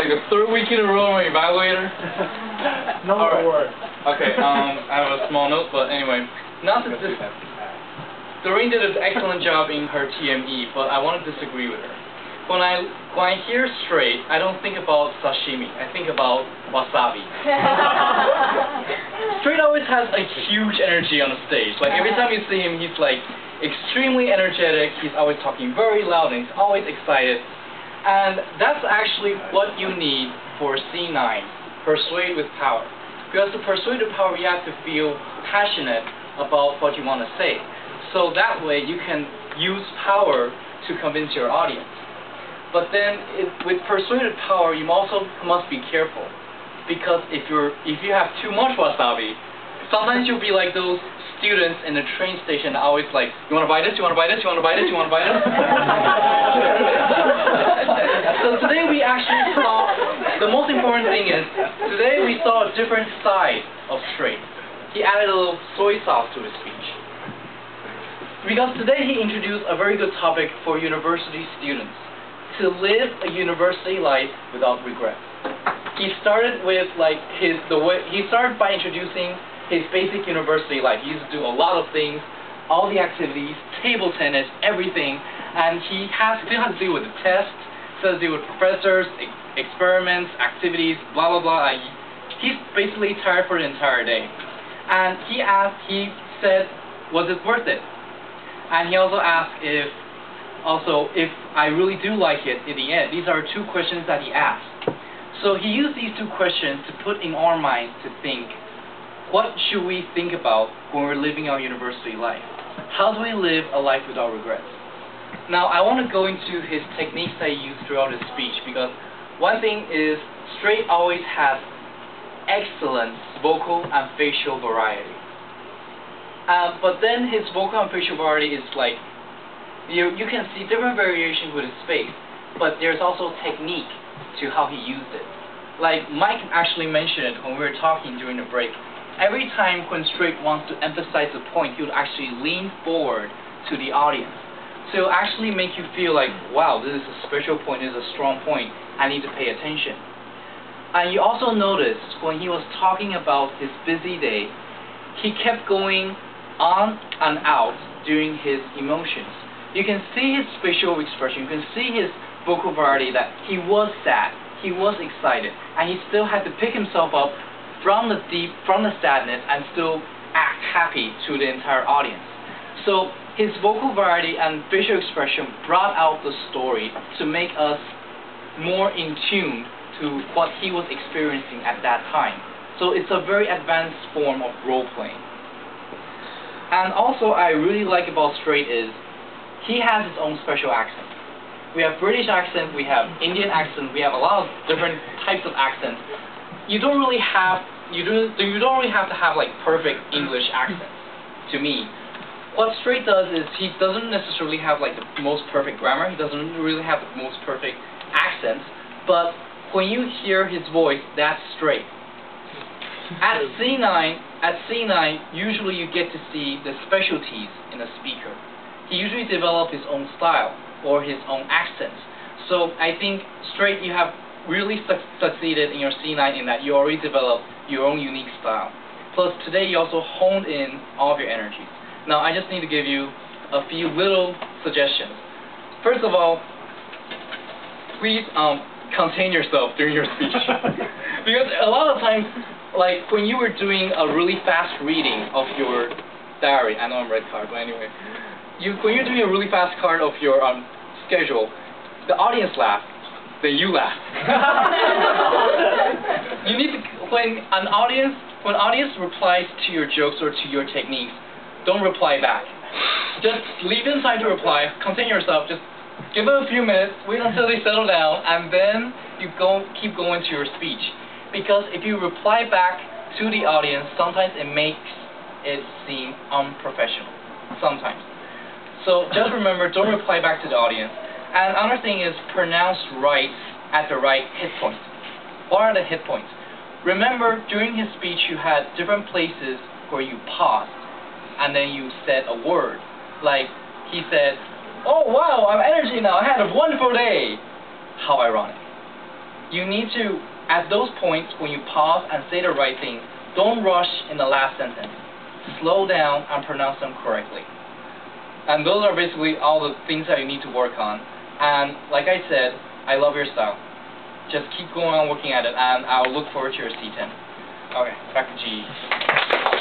like the third week in a row I'm an evaluator. No word. Okay, I have a small note, but anyway, not that this. Doreen did an excellent job in her TME, but I want to disagree with her. When I hear straight, I don't think about sashimi. I think about wasabi. Straight always has a huge energy on the stage. Like every time you see him, he's like extremely energetic. He's always talking very loud, and he's always excited. And that's actually what you need for C9, persuade with power. Because to persuade with power, you have to feel passionate about what you want to say. So that way you can use power to convince your audience. But then with persuasive power, you also must be careful. Because if you have too much wasabi, sometimes you'll be like those students in the train station that always like, you want to buy this, you want to buy this, you want to buy this, you want to buy this? So today we actually saw, the most important thing is, today we saw a different side of straight. He added a little soy sauce to his speech. Because today he introduced a very good topic for university students, to live a university life without regret. He started with like he started by introducing his basic university life. He used to do a lot of things, all the activities, table tennis, everything, and he still has to deal with the tests, still has to deal with professors, experiments, activities, blah blah blah. He's basically tired for the entire day. And he said, was it worth it? And he also asked if I really do like it in the end. These are two questions that he asked. So he used these two questions to put in our minds to think, what should we think about when we're living our university life? How do we live a life without regrets? Now, I want to go into his techniques that he used throughout his speech, because one thing is, straight always has excellent vocal and facial variety. But then his vocal and facial variety is like, you can see different variations with his face, but there's also technique to how he used it. Like Mike actually mentioned it when we were talking during the break. Every time when Straight wants to emphasize a point, he would actually lean forward to the audience. So it'll actually make you feel like, wow, this is a special point, this is a strong point, I need to pay attention. And you also noticed when he was talking about his busy day, he kept going on and out during his emotions. You can see his facial expression, you can see his vocal variety that he was sad, he was excited, and he still had to pick himself up from the sadness and still act happy to the entire audience. So his vocal variety and facial expression brought out the story to make us more in tune to what he was experiencing at that time. So it's a very advanced form of role-playing. And also I really like about Straight is, he has his own special accent. We have British accent, we have Indian accent, we have a lot of different types of accents. You don't really have to have like perfect English accents, to me. What Straight does is he doesn't necessarily have like the most perfect grammar, he doesn't really have the most perfect accents, but when you hear his voice, that's Straight. At C9, usually you get to see the specialties in a speaker. He usually develops his own style or his own accents. So I think Straight, you have really succeeded in your C9 in that you already developed your own unique style. Plus today you also honed in all of your energies. Now I just need to give you a few little suggestions. First of all, please contain yourself during your speech. Because a lot of times, like when you were doing a really fast reading of your diary, I know I'm red card, but anyway, when you're doing a really fast card of your schedule, the audience laughs, then you laugh. You need to, when audience replies to your jokes or to your techniques, don't reply back. Just leave them time to reply, contain yourself, just give it a few minutes, wait until they settle down, and then you keep going to your speech. Because if you reply back to the audience, sometimes it makes it seem unprofessional. Sometimes. So just remember, don't reply back to the audience. And another thing is pronounce right at the right hit points. What are the hit points? Remember, during his speech, you had different places where you paused, and then you said a word. Like, he said, oh wow, I'm energy now, I had a wonderful day. How ironic. you need to, at those points when you pause and say the right thing, don't rush in the last sentence. Slow down and pronounce them correctly. And those are basically all the things that you need to work on. And like I said, I love your style. Just keep going on working at it, and I'll look forward to your C10. Okay, back to G.